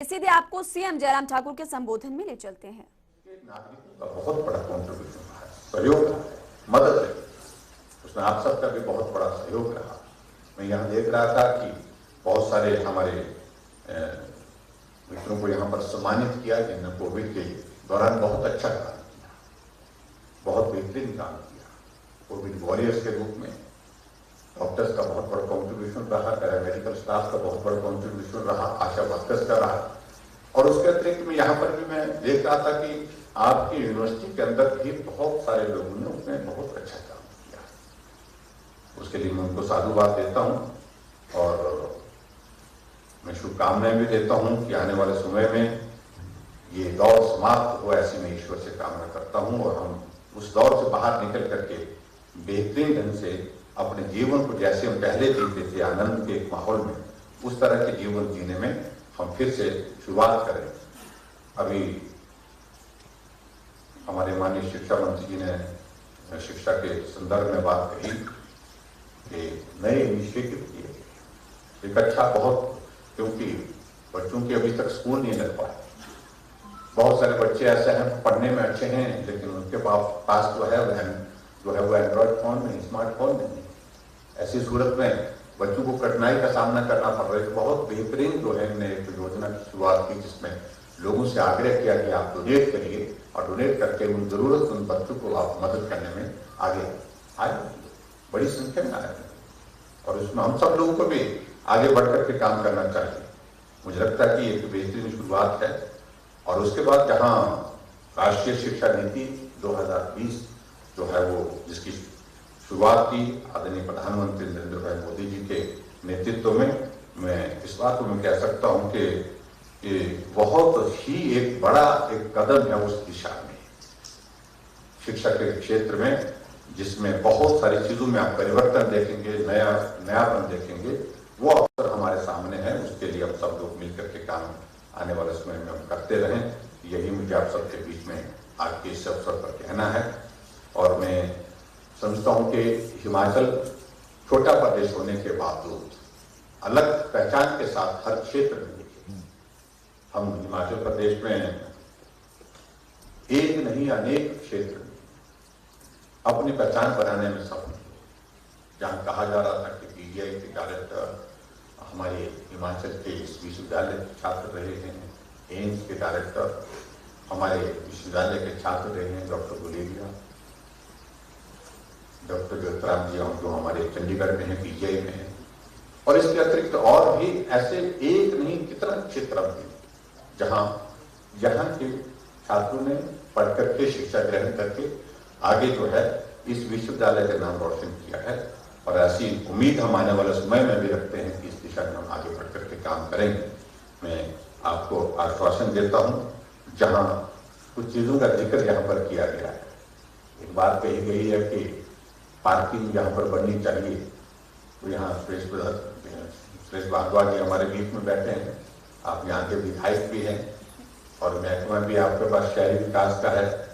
सीधे आपको सीएम जयराम ठाकुर के संबोधन में ले चलते हैं। नागरिकों का बहुत बड़ा कॉन्ट्रीब्यूशन रहा है, सहयोग रहा है, मदद रही, उसमें आप सबका भी बहुत बड़ा सहयोग रहा। मैं यहाँ देख रहा था कि बहुत सारे हमारे मित्रों को यहाँ पर सम्मानित किया जिन्होंने कोविड के दौरान बहुत अच्छा काम किया, बहुत बेहतरीन काम किया। कोविड वॉरियर्स के रूप में डॉक्टर्स का बहुत बड़ा कॉन्ट्रीब्यूशन रहा, पैरामेडिकल स्टाफ का बहुत बड़ा कॉन्ट्रीब्यूशन रहा, आशा वर्कर्स का रहा। और उसके अतिरिक्त में यहाँ पर भी मैं देख रहा था कि आपकी यूनिवर्सिटी के अंदर भी बहुत सारे लोगों ने उसमें बहुत अच्छा काम किया। उसके लिए मैं उनको साधुवाद देता हूँ और मैं शुभकामनाएं भी देता हूँ कि आने वाले समय में ये दौर समाप्त हो, ऐसी मैं ईश्वर से कामना करता हूँ और हम उस दौर से बाहर निकल करके बेहतरीन ढंग से अपने जीवन को जैसे हम पहले जीते थे आनंद के एक माहौल में, उस तरह के जीवन जीने में हम फिर से शुरुआत करें। अभी हमारे माननीय शिक्षा मंत्री जी ने शिक्षा के संदर्भ में बात कही कि नए इनिशिएटिव किए, एक अच्छा बहुत, क्योंकि बच्चों के अभी तक स्कूल नहीं लग पाए। बहुत सारे बच्चे ऐसे हैं पढ़ने में अच्छे हैं लेकिन उनके पास जो है वो एंड्रॉयड फोन नहीं, स्मार्टफोन नहीं। ऐसी सूरत में बच्चों को कठिनाई का सामना करना पड़ रहा है। बहुत बेहतरीन जो है हमने एक योजना की शुरुआत की जिसमें लोगों से आग्रह किया कि आप डोनेट करिए और डोनेट करके उन जरूरतमंद बच्चों को आप मदद करने में आगे आए, बड़ी संख्या में आए और उसमें हम सब लोगों को भी आगे बढ़ करके काम करना चाहिए। मुझे लगता है कि एक बेहतरीन शुरुआत है। और उसके बाद जहाँ राष्ट्रीय शिक्षा नीति 2020 जो है वो जिसकी शुरुआत की आदरणीय प्रधानमंत्री नरेंद्र भाई मोदी जी के नेतृत्व में, मैं इस बात को मैं कह सकता हूं कि बहुत ही एक बड़ा एक कदम है उस दिशा में, शिक्षा के क्षेत्र में, जिसमें बहुत सारी चीजों में आप परिवर्तन देखेंगे, नयापन देखेंगे। वो अवसर हमारे सामने है, उसके लिए हम सब लोग मिलकर के काम आने वाले समय में हम करते रहें। यही मुझे आप सबके बीच में आज के इस अवसर पर कहना है। और मैं समझता हूं कि हिमाचल छोटा प्रदेश होने के बावजूद अलग पहचान के साथ हर क्षेत्र में देखें, हम हिमाचल प्रदेश में एक नहीं अनेक क्षेत्र में अपनी पहचान बनाने में सफल हुए। जहां कहा जा रहा था कि पीजीआई के डायरेक्टर हमारे हिमाचल के इस विश्वविद्यालय के छात्र रहे हैं, एम्स के डायरेक्टर हमारे विश्वविद्यालय के छात्र रहे हैं, डॉक्टर गुलेरिया, डॉक्टर ज्योतिराम जी जो हमारे चंडीगढ़ में है, पीजीआई में है। और इसके अतिरिक्त और भी ऐसे एक नहीं कितना क्षेत्र में जहां यहाँ के छात्रों ने पढ़ करके शिक्षा ग्रहण करके आगे जो है इस विश्वविद्यालय का नाम रोशन किया है। और ऐसी उम्मीद हम आने वाले समय में भी रखते हैं कि इस दिशा में हम आगे बढ़ करके काम करेंगे। मैं आपको आश्वासन देता हूँ, जहाँ कुछ चीजों का जिक्र यहाँ पर किया गया है। एक बात कही गई है कि पार्किंग यहाँ पर बननी चाहिए, तो यहाँ सुरेश भारद्वाज जी हमारे बीच में बैठे हैं, आप यहाँ के विधायक भी हैं और महकमा भी आपके पास शहरी विकास का है,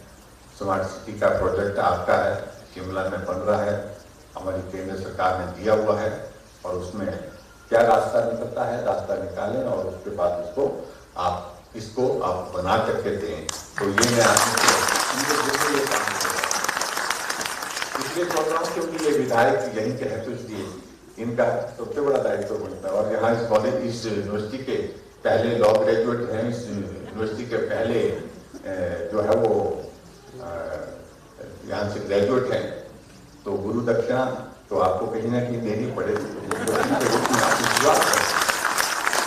स्मार्ट सिटी का प्रोजेक्ट आपका है, शिमला में बन रहा है, हमारी केंद्र सरकार ने दिया हुआ है। और उसमें क्या रास्ता निकलता है, रास्ता निकालें और उसके बाद इसको आप बना करके दें। तो ये मैं इसलिए सोच रहा हूँ क्योंकि ये विधायक यहीं के हैं, तो इसलिए इनका सबसे बड़ा दायित्व बनता है। और यहाँ इस कॉलेज, इस यूनिवर्सिटी के पहले लॉ ग्रेजुएट हैं, इस यूनिवर्सिटी के पहले जो है वो यहाँ से ग्रेजुएट हैं, तो गुरु दक्षिणा तो आपको कहीं ना कहीं देनी पड़ेगी।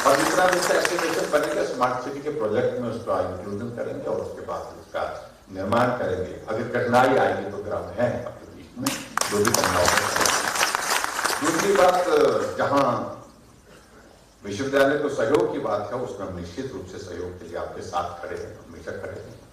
और दूसरा एस्टिमेशन बनेगा, स्मार्ट सिटी के प्रोजेक्ट में उसका इंक्लूजन करेंगे और उसके बाद उसका निर्माण करेंगे। अगर कठिनाई आएगी तो ग्राम है अपने बीच में जो भी करना होगा। दूसरी बात, जहां विश्वविद्यालय को सहयोग की बात है, उसमें हम निश्चित रूप से सहयोग के लिए आपके साथ खड़े हैं, हमेशा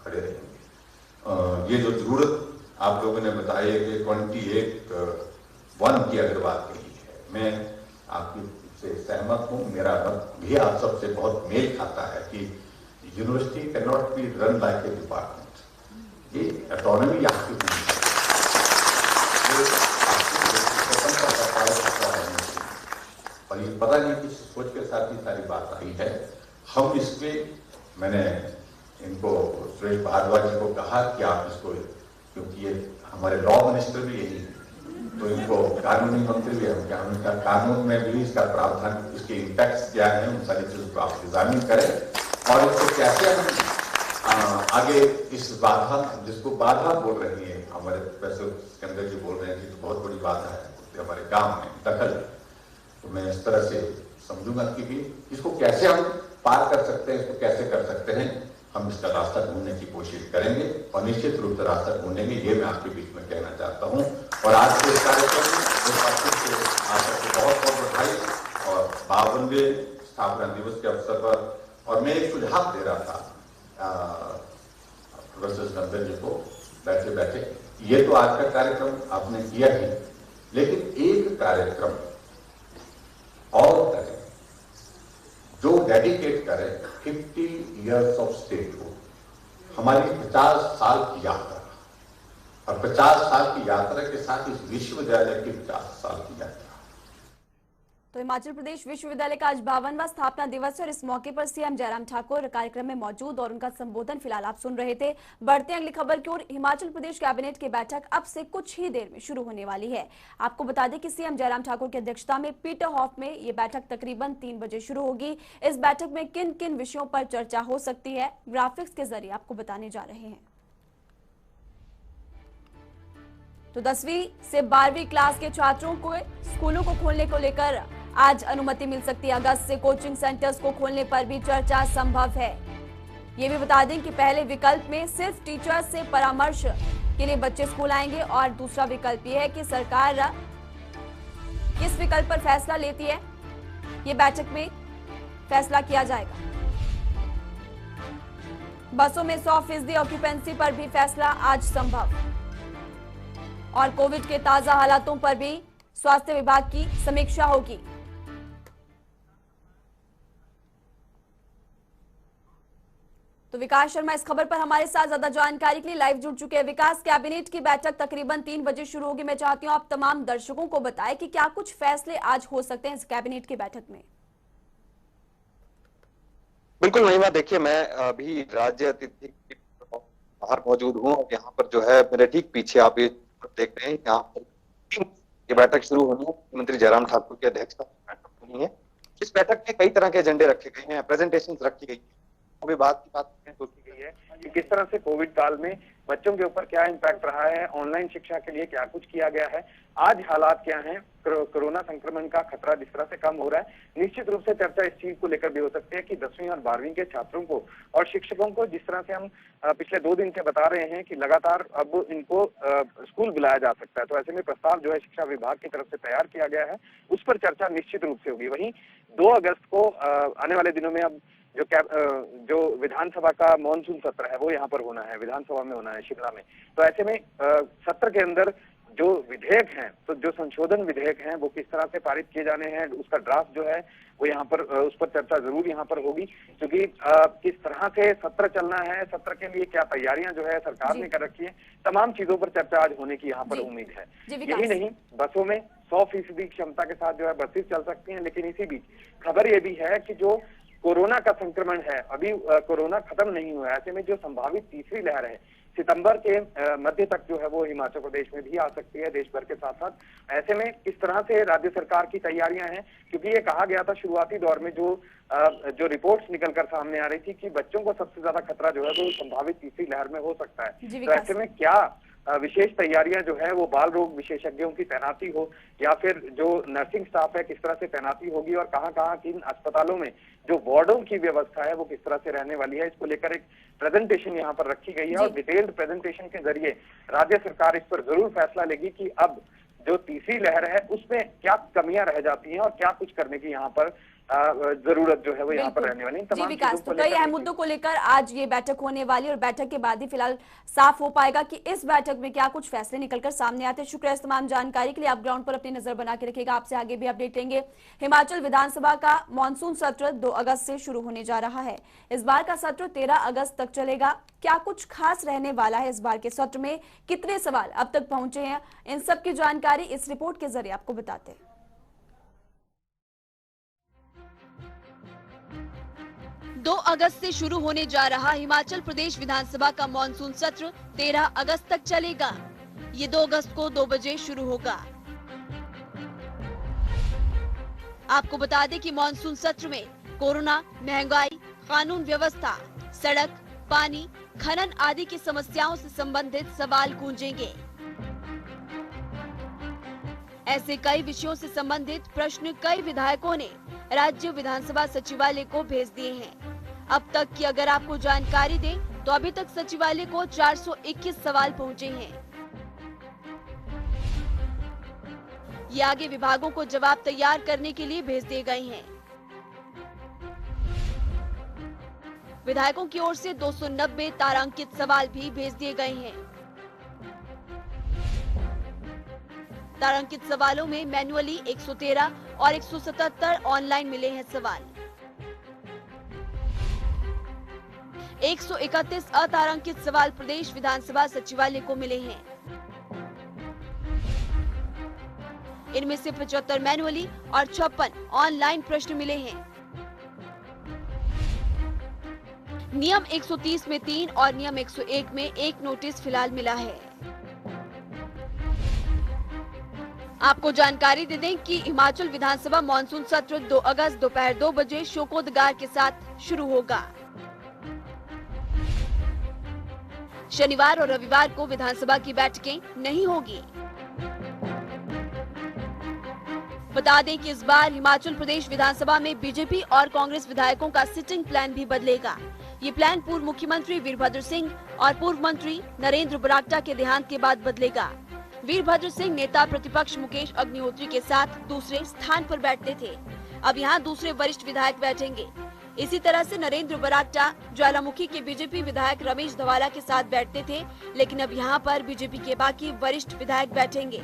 खड़े रहेंगे। ये जो जरूरत आप लोगों ने बताई है कि 21 की अगर बात कही है, मैं आपकी से सहमत हूँ। मेरा मत भी आप सबसे बहुत मेल खाता है कि university can not be run like A department. ये ऑटोनॉमी यहाँ की होनी चाहिए और ये पता नहीं किस सोच के साथ ही सारी बात आई है। हम इसमें मैंने इनको सुरेश भारद्वाज जी को कहा कि आप इसको, क्योंकि ये हमारे लॉ मिनिस्टर भी यही है, तो इनको कानूनी मंत्री भी है, हमने कहा कानून में भी इसका प्रावधान, इसके इम्पैक्ट क्या है, उन सारी चीजों को आप एग्जामिन करें और इसको कैसे हम आगे इस बाधा, जिसको बाधा बोल रही है हमारे प्रोफेसर सिकंदर जी बोल रहे हैं कि तो बहुत बड़ी बाधा है हमारे काम में दखल, तो मैं इस तरह से समझूंगा कि भी इसको कैसे हम पार कर सकते हैं, इसको कैसे कर सकते हैं, हम इसका रास्ता ढूंढने की कोशिश करेंगे और निश्चित रूप से रास्ता ढूंढेंगे, ये मैं आपके बीच में कहना चाहता हूं। और आज के कार्यक्रम में बहुत बहुत बधाई और 52वें स्थापना दिवस के अवसर पर, और मैं एक सुझाव दे रहा था प्रोफेसर सिकंदर जी को बैठे बैठे, ये तो आज का कार्यक्रम आपने किया ही, लेकिन एक कार्यक्रम और करें जो डेडिकेट करे 50 इयर्स ऑफ स्टेटहुड, हमारी 50 साल की यात्रा, और 50 साल की यात्रा के साथ इस विश्वविद्यालय की 50 साल की यात्रा। तो हिमाचल प्रदेश विश्वविद्यालय का आज 52वां स्थापना दिवस है और इस मौके पर सीएम जयराम ठाकुर कार्यक्रम में मौजूद और उनका संबोधन फिलहाल आप सुन रहे थे। बढ़ते हैं अगली खबर की ओर। हिमाचल प्रदेश कैबिनेट की बैठक अब से कुछ ही देर में शुरू होने वाली है। आपको बता दें कि सीएम जयराम ठाकुर की अध्यक्षता में पीटर हॉफ में ये बैठक तकरीबन 3 बजे शुरू होगी। इस बैठक में किन किन विषयों पर चर्चा हो सकती है, ग्राफिक्स के जरिए आपको बताने जा रहे हैं। तो 10वीं से 12वीं क्लास के छात्रों को स्कूलों को खोलने को लेकर आज अनुमति मिल सकती है। अगस्त से कोचिंग सेंटर्स को खोलने पर भी चर्चा संभव है। ये भी बता दें कि पहले विकल्प में सिर्फ टीचर्स से परामर्श के लिए बच्चे स्कूल आएंगे और दूसरा विकल्प ये है कि सरकार किस विकल्प पर फैसला लेती है, ये बैठक में फैसला किया जाएगा। बसों में 100% ऑक्यूपेंसी पर भी फैसला आज संभव, और कोविड के ताजा हालातों पर भी स्वास्थ्य विभाग की समीक्षा होगी। तो विकास शर्मा इस खबर पर हमारे साथ ज्यादा जानकारी के लिए लाइव जुड़ चुके हैं। विकास, कैबिनेट की बैठक तकरीबन 3 बजे शुरू होगी। मैं चाहती हूं आप तमाम दर्शकों को बताएं कि क्या कुछ फैसले आज हो सकते हैं इस कैबिनेट की बैठक में। बिल्कुल महिमा, देखिए मैं अभी राज्य अतिथि बाहर मौजूद हूँ और यहाँ पर जो है मेरे ठीक पीछे आप ये देख रहे हैं, यहाँ पर ये बैठक शुरू होनी है। मुख्यमंत्री जयराम ठाकुर की अध्यक्षता में बैठक होनी है। इस बैठक में कई तरह के एजेंडे रखे गए हैं, प्रेजेंटेशंस रखी गई है। अभी बात सोची गई है कि किस तरह से कोविड काल में बच्चों के ऊपर क्या इम्पैक्ट रहा है, ऑनलाइन शिक्षा के लिए क्या कुछ किया गया है, आज हालात क्या हैं, कोरोना संक्रमण का खतरा जिस तरह से कम हो रहा है, निश्चित रूप से चर्चा इस चीज को लेकर भी हो सकती है कि 10वीं और 12वीं के छात्रों को और शिक्षकों को जिस तरह से हम पिछले 2 दिन से बता रहे हैं कि लगातार अब इनको स्कूल बुलाया जा सकता है, तो ऐसे में प्रस्ताव जो है शिक्षा विभाग की तरफ से तैयार किया गया है, उस पर चर्चा निश्चित रूप से होगी। वहीं 2 अगस्त को आने वाले दिनों में अब जो विधानसभा का मॉनसून सत्र है वो यहाँ पर होना है, विधानसभा में होना है शिमला में। तो ऐसे में सत्र के अंदर जो विधेयक हैं, तो जो संशोधन विधेयक हैं वो किस तरह से पारित किए जाने हैं, उसका ड्राफ्ट जो है वो यहाँ पर उस पर चर्चा जरूर यहाँ पर होगी, क्योंकि किस तरह से सत्र चलना है, सत्र के लिए क्या तैयारियां जो है सरकार ने कर रखी है, तमाम चीजों पर चर्चा आज होने की यहाँ पर उम्मीद है। यही नहीं, बसों में 100% क्षमता के साथ जो है बसें चल सकती हैं, लेकिन इसी बीच खबर ये भी है कि जो कोरोना का संक्रमण है, अभी कोरोना खत्म नहीं हुआ है, ऐसे में जो संभावित तीसरी लहर है सितंबर के मध्य तक जो है वो हिमाचल प्रदेश में भी आ सकती है, देश भर के साथ साथ। ऐसे में किस तरह से राज्य सरकार की तैयारियां हैं, क्योंकि ये कहा गया था शुरुआती दौर में जो रिपोर्ट्स निकलकर सामने आ रही थी कि बच्चों को सबसे ज्यादा खतरा जो है वो संभावित तीसरी लहर में हो सकता है। तो ऐसे में क्या विशेष तैयारियां जो है वो बाल रोग विशेषज्ञों की तैनाती हो या फिर जो नर्सिंग स्टाफ है किस तरह से तैनाती होगी और कहां किन अस्पतालों में जो वार्डों की व्यवस्था है वो किस तरह से रहने वाली है, इसको लेकर एक प्रेजेंटेशन यहाँ पर रखी गई है और डिटेल्ड प्रेजेंटेशन के जरिए राज्य सरकार इस पर जरूर फैसला लेगी कि अब जो तीसरी लहर है उसमें क्या कमियां रह जाती हैं और क्या कुछ करने की यहाँ पर जरूरत जो है वो यहाँ पर रहने वाली तमाम विकास। तो कई अहम मुद्दों को लेकर आज ये बैठक होने वाली और बैठक के बाद ही फिलहाल साफ हो पाएगा कि इस बैठक में क्या कुछ फैसले निकलकर सामने आते हैं। शुक्रिया इस तमाम जानकारी के लिए। आप ग्राउंड पर अपनी नजर बना के रखिएगा, आपसे आगे भी अपडेट लेंगे। हिमाचल विधानसभा का मानसून सत्र 2 अगस्त से शुरू होने जा रहा है। इस बार का सत्र 13 अगस्त तक चलेगा। क्या कुछ खास रहने वाला है इस बार के सत्र में, कितने सवाल अब तक पहुंचे हैं, इन सब की जानकारी इस रिपोर्ट के जरिए आपको बताते हैं। 2 अगस्त से शुरू होने जा रहा हिमाचल प्रदेश विधानसभा का मॉनसून सत्र 13 अगस्त तक चलेगा। ये 2 अगस्त को 2 बजे शुरू होगा। आपको बता दें कि मॉनसून सत्र में कोरोना, महंगाई, कानून व्यवस्था, सड़क, पानी, खनन आदि की समस्याओं से संबंधित सवाल गूंजेंगे। ऐसे कई विषयों से संबंधित प्रश्न कई विधायकों ने राज्य विधानसभा सचिवालय को भेज दिए हैं। अब तक की अगर आपको जानकारी दें तो अभी तक सचिवालय को 421 सवाल पहुंचे हैं। ये आगे विभागों को जवाब तैयार करने के लिए भेज दिए गए हैं। विधायकों की ओर से 290 तारांकित सवाल भी भेज दिए गए हैं। तारांकित सवालों में मैन्युअली 113 और 177 ऑनलाइन मिले हैं सवाल। 131 अतारांकित सवाल प्रदेश विधानसभा सचिवालय को मिले हैं। इनमें से 75 मैन्युअली और 56 ऑनलाइन प्रश्न मिले हैं। नियम 130 में 3 और नियम 101 में 1 नोटिस फिलहाल मिला है। आपको जानकारी दे दें कि हिमाचल विधानसभा मॉनसून सत्र 2 अगस्त दोपहर 2 बजे शोकोदगार के साथ शुरू होगा। शनिवार और रविवार को विधानसभा की बैठकें नहीं होगी। बता दें कि इस बार हिमाचल प्रदेश विधानसभा में बीजेपी और कांग्रेस विधायकों का सिटिंग प्लान भी बदलेगा। ये प्लान पूर्व मुख्यमंत्री वीरभद्र सिंह और पूर्व मंत्री नरेंद्र बरागटा के देहांत के बाद बदलेगा। वीरभद्र सिंह नेता प्रतिपक्ष मुकेश अग्निहोत्री के साथ दूसरे स्थान पर बैठते थे। अब यहाँ दूसरे वरिष्ठ विधायक बैठेंगे। इसी तरह से नरेंद्र बरागटा ज्वालामुखी के बीजेपी विधायक रमेश धवाला के साथ बैठते थे, लेकिन अब यहाँ पर बीजेपी के बाकी वरिष्ठ विधायक बैठेंगे।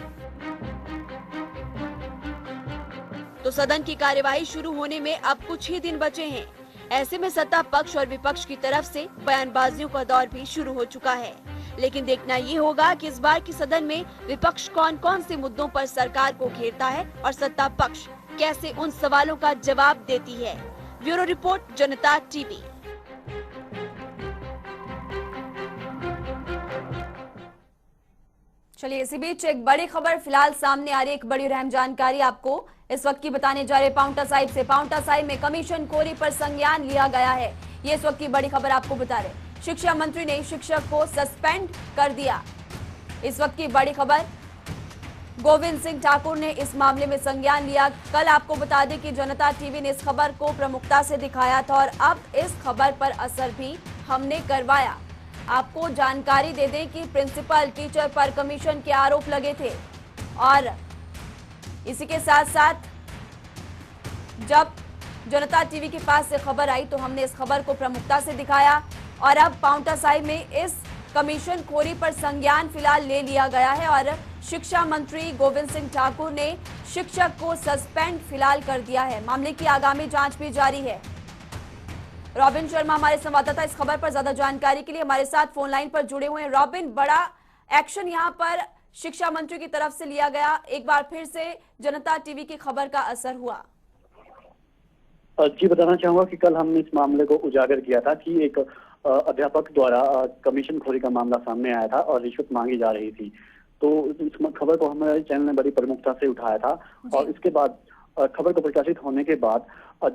तो सदन की कार्यवाही शुरू होने में अब कुछ ही दिन बचे हैं। ऐसे में सत्ता पक्ष और विपक्ष की तरफ से बयानबाजियों का दौर भी शुरू हो चुका है। लेकिन देखना ये होगा कि इस बार की सदन में विपक्ष कौन कौन से मुद्दों पर सरकार को घेरता है और सत्ता पक्ष कैसे उन सवालों का जवाब देती है। ब्यूरो रिपोर्ट, जनता टीवी। चलिए, इसी बीच एक बड़ी खबर फिलहाल सामने आ रही है। एक बड़ी अहम जानकारी आपको इस वक्त की बताने जा रहे पांवटा साहिब से। पांवटा साहिब में कमीशन खोरी पर संज्ञान लिया गया है। ये इस वक्त की बड़ी खबर आपको बता रहे। शिक्षा मंत्री ने शिक्षक को सस्पेंड कर दिया। इस वक्त की बड़ी खबर, गोविंद सिंह ठाकुर ने इस मामले में संज्ञान लिया। कल आपको बता दें कि जनता टीवी ने इस खबर को प्रमुखता से दिखाया था और अब इस खबर पर असर भी हमने करवाया। आपको जानकारी दे दें कि प्रिंसिपल टीचर पर कमीशन के आरोप लगे थे और इसी के साथ साथ जब जनता टीवी के पास से खबर आई तो हमने इस खबर को प्रमुखता से दिखाया और अब पांवटा साहिब में इस कमीशन खोरी पर संज्ञान फिलहाल ले लिया गया है और शिक्षा मंत्री गोविंद सिंह ठाकुर ने शिक्षक को सस्पेंड फिलहाल कर दिया है। मामले की आगामी जांच भी जारी है। रॉबिन शर्मा हमारे संवाददाता इस खबर पर ज्यादा जानकारी के लिए हमारे साथ फोन लाइन पर जुड़े हुए हैं। रॉबिन, बड़ा एक्शन यहां पर शिक्षा मंत्री की तरफ से लिया गया। एक बार फिर से जनता टीवी की खबर का असर हुआ। जी, बताना चाहूंगा कि कल हमने इस मामले को उजागर किया था कि एक अध्यापक द्वारा कमीशन खोरी का मामला सामने आया था और रिश्वत मांगी जा रही थी। तो इस खबर को हमारे चैनल ने बड़ी प्रमुखता से उठाया था और इसके बाद खबर को प्रकाशित होने के बाद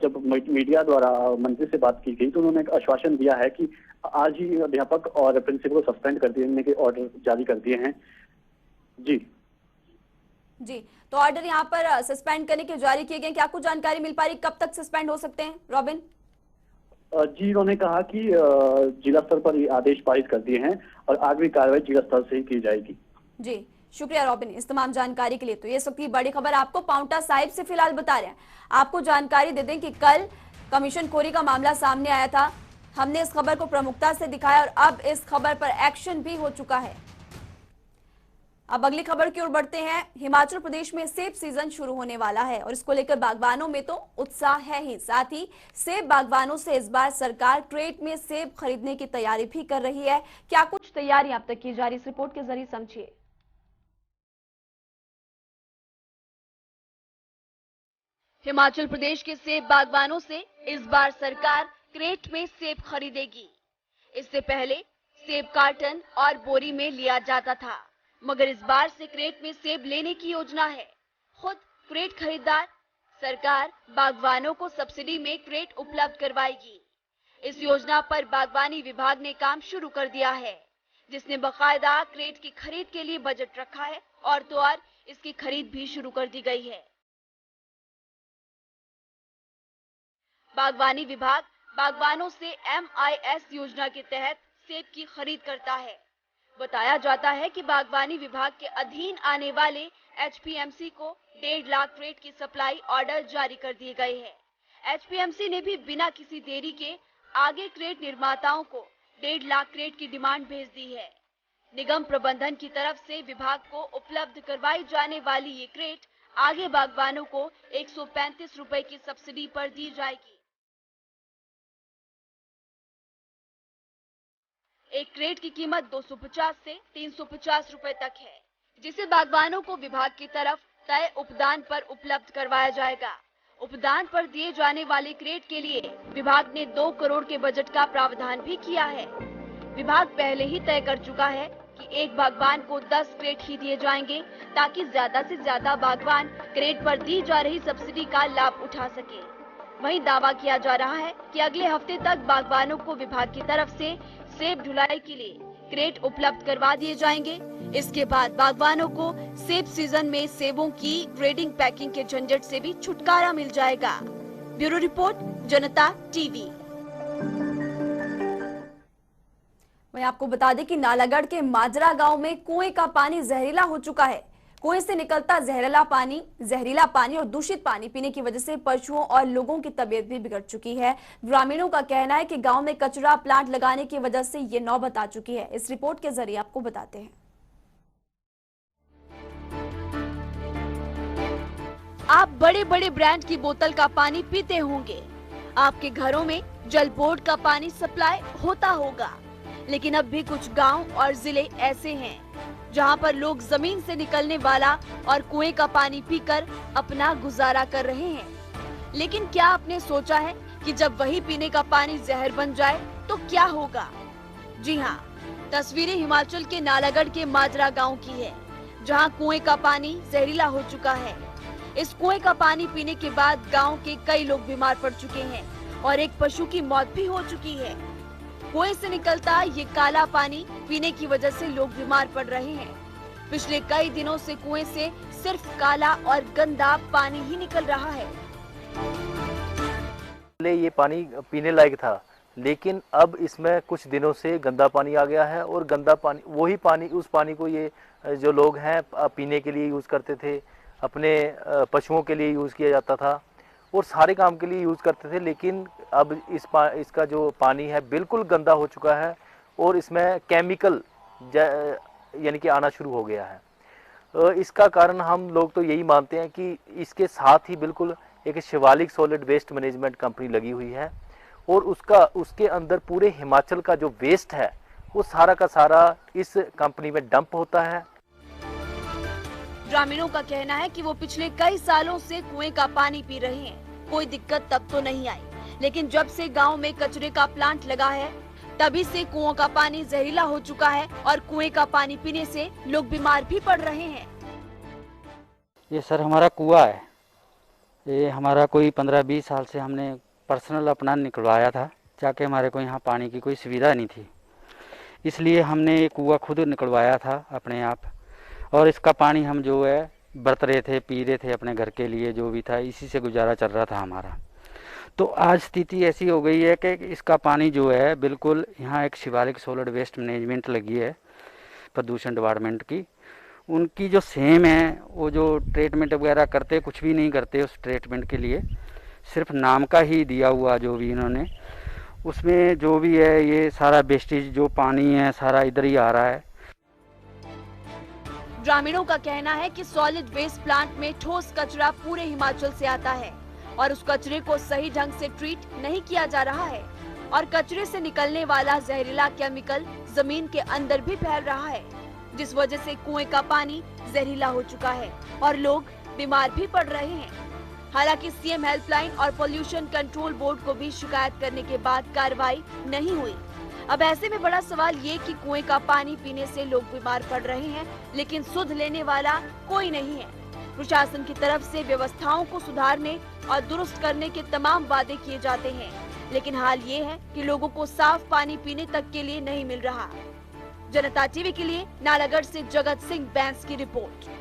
जब मीडिया द्वारा मंत्री से बात की गई तो उन्होंने एक आश्वासन दिया है कि आज ही अध्यापक और प्रिंसिपल को सस्पेंड कर देने के ऑर्डर जारी कर दिए हैं। जी, तो ऑर्डर यहाँ पर सस्पेंड करने के जारी किए गए। क्या कुछ जानकारी मिल पा रही, कब तक सस्पेंड हो सकते हैं रॉबिन? जी, उन्होंने कहा कि जिला स्तर पर ये आदेश पारित कर दिए हैं और आगे कार्रवाई जिला स्तर से ही की जाएगी। जी, शुक्रिया रॉबिन इस तमाम जानकारी के लिए। तो ये सबकी बड़ी खबर आपको पांवटा साहिब से फिलहाल बता रहे हैं। आपको जानकारी दे दें कि कल कमीशन खोरी का मामला सामने आया था। हमने इस खबर को प्रमुखता से दिखाया और अब इस खबर पर एक्शन भी हो चुका है। अब अगली खबर की ओर बढ़ते हैं। हिमाचल प्रदेश में सेब सीजन शुरू होने वाला है और इसको लेकर बागवानों में तो उत्साह है ही, साथ ही सेब बागवानों से इस बार सरकार क्रेट में सेब खरीदने की तैयारी भी कर रही है। क्या कुछ तैयारी अब तक की जा रही, इस रिपोर्ट के जरिए समझिए। हिमाचल प्रदेश के सेब बागवानों से इस बार सरकार क्रेट में सेब खरीदेगी। इससे पहले सेब कार्टन और बोरी में लिया जाता था, मगर इस बार से क्रेट में सेब लेने की योजना है। खुद क्रेट खरीदार, सरकार बागवानों को सब्सिडी में क्रेट उपलब्ध करवाएगी। इस योजना पर बागवानी विभाग ने काम शुरू कर दिया है, जिसने बकायदा क्रेट की खरीद के लिए बजट रखा है और तो और इसकी खरीद भी शुरू कर दी गई है। बागवानी विभाग बागवानों से MIS योजना के तहत सेब की खरीद करता है। बताया जाता है कि बागवानी विभाग के अधीन आने वाले HPMC को 1.5 लाख क्रेट की सप्लाई ऑर्डर जारी कर दिए गए हैं। HPMC ने भी बिना किसी देरी के आगे क्रेट निर्माताओं को 1.5 लाख क्रेट की डिमांड भेज दी है। निगम प्रबंधन की तरफ से विभाग को उपलब्ध करवाई जाने वाली ये क्रेट आगे बागवानों को 135 रुपए की सब्सिडी पर दी जाएगी। एक क्रेट की कीमत 250 से 350 रुपए तक है, जिसे बागवानों को विभाग की तरफ तय उपदान पर उपलब्ध करवाया जाएगा। उपदान पर दिए जाने वाले क्रेट के लिए विभाग ने 2 करोड़ के बजट का प्रावधान भी किया है। विभाग पहले ही तय कर चुका है कि एक बागवान को 10 क्रेट ही दिए जाएंगे, ताकि ज्यादा से ज्यादा बागवान क्रेट पर दी जा रही सब्सिडी का लाभ उठा सके। वहीं दावा किया जा रहा है कि अगले हफ्ते तक बागवानों को विभाग की तरफ से सेब ढुलाई के लिए क्रेट उपलब्ध करवा दिए जाएंगे। इसके बाद बागवानों को सेब सीजन में सेबों की ग्रेडिंग पैकिंग के झंझट से भी छुटकारा मिल जाएगा। ब्यूरो रिपोर्ट, जनता टीवी। मैं आपको बता दें कि नालागढ़ के माजरा गांव में कुएं का पानी जहरीला हो चुका है। कुएं से निकलता जहरीला पानी और दूषित पानी पीने की वजह से पशुओं और लोगों की तबीयत भी बिगड़ चुकी है। ग्रामीणों का कहना है कि गांव में कचरा प्लांट लगाने की वजह से ये नौबत आ चुकी है। इस रिपोर्ट के जरिए आपको बताते हैं। आप बड़े बड़े ब्रांड की बोतल का पानी पीते होंगे, आपके घरों में जल बोर्ड का पानी सप्लाई होता होगा, लेकिन अब भी कुछ गांव और जिले ऐसे हैं जहां पर लोग जमीन से निकलने वाला और कुएं का पानी पीकर अपना गुजारा कर रहे हैं। लेकिन क्या आपने सोचा है कि जब वही पीने का पानी जहर बन जाए तो क्या होगा? जी हाँ, तस्वीरें हिमाचल के नालागढ़ के माजरा गांव की है, जहां कुएं का पानी जहरीला हो चुका है। इस कुएं का पानी पीने के बाद गांव के कई लोग बीमार पड़ चुके हैं और एक पशु की मौत भी हो चुकी है। कुएं से निकलता ये काला पानी पीने की वजह से लोग बीमार पड़ रहे हैं। पिछले कई दिनों से कुएं से सिर्फ काला और गंदा पानी ही निकल रहा है। पहले ये पानी पीने लायक था, लेकिन अब इसमें कुछ दिनों से गंदा पानी आ गया है और गंदा पानी, वही पानी, उस पानी को ये जो लोग हैं पीने के लिए यूज करते थे, अपने पशुओं के लिए यूज किया जाता था और सारे काम के लिए यूज करते थे। लेकिन अब इसका जो पानी है बिल्कुल गंदा हो चुका है और इसमें केमिकल यानी कि आना शुरू हो गया है। इसका कारण हम लोग तो यही मानते हैं कि इसके साथ ही बिल्कुल एक Shivalik solid waste management company लगी हुई है और उसके अंदर पूरे हिमाचल का जो वेस्ट है वो सारा का सारा इस कंपनी में डंप होता है। ग्रामीणों का कहना है कि वो पिछले कई सालों से कुएं का पानी पी रहे हैं, कोई दिक्कत तब तो नहीं आई, लेकिन जब से गांव में कचरे का प्लांट लगा है तभी से कुओं का पानी जहरीला हो चुका है और कुएं का पानी पीने से लोग बीमार भी पड़ रहे हैं। ये सर हमारा कुआं है, ये हमारा कोई 15-20 साल से हमने पर्सनल अपना निकलवाया था, जाके हमारे को यहाँ पानी की कोई सुविधा नहीं थी, इसलिए हमने ये कुआं खुद निकलवाया था अपने आप। और इसका पानी हम जो है बरत रहे थे, पी रहे थे अपने घर के लिए, जो भी था इसी से गुजारा चल रहा था हमारा। तो आज स्थिति ऐसी हो गई है कि इसका पानी जो है बिल्कुल, यहाँ एक शिवालिक सॉलिड वेस्ट मैनेजमेंट लगी है प्रदूषण डिपार्टमेंट की, उनकी जो सेम है वो जो ट्रीटमेंट वगैरह करते कुछ भी नहीं करते उस ट्रीटमेंट के लिए, सिर्फ नाम का ही दिया हुआ जो भी इन्होंने, उसमें जो भी है ये सारा वेस्टेज जो पानी है सारा इधर ही आ रहा है। ग्रामीणों का कहना है कि सॉलिड वेस्ट प्लांट में ठोस कचरा पूरे हिमाचल से आता है और उस कचरे को सही ढंग से ट्रीट नहीं किया जा रहा है और कचरे से निकलने वाला जहरीला केमिकल जमीन के अंदर भी फैल रहा है, जिस वजह से कुएं का पानी जहरीला हो चुका है और लोग बीमार भी पड़ रहे हैं। हालांकि सीएम हेल्पलाइन और पोल्यूशन कंट्रोल बोर्ड को भी शिकायत करने के बाद कार्रवाई नहीं हुई। अब ऐसे में बड़ा सवाल ये कि कुएं का पानी पीने से लोग बीमार पड़ रहे हैं, लेकिन सुध लेने वाला कोई नहीं है। प्रशासन की तरफ से व्यवस्थाओं को सुधारने और दुरुस्त करने के तमाम वादे किए जाते हैं, लेकिन हाल ये है कि लोगों को साफ पानी पीने तक के लिए नहीं मिल रहा। जनता टीवी के लिए नालागढ़ से जगत सिंह बैंस की रिपोर्ट।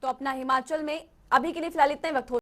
तो अपना हिमाचल में अभी के लिए फिलहाल इतना ही वक्त हो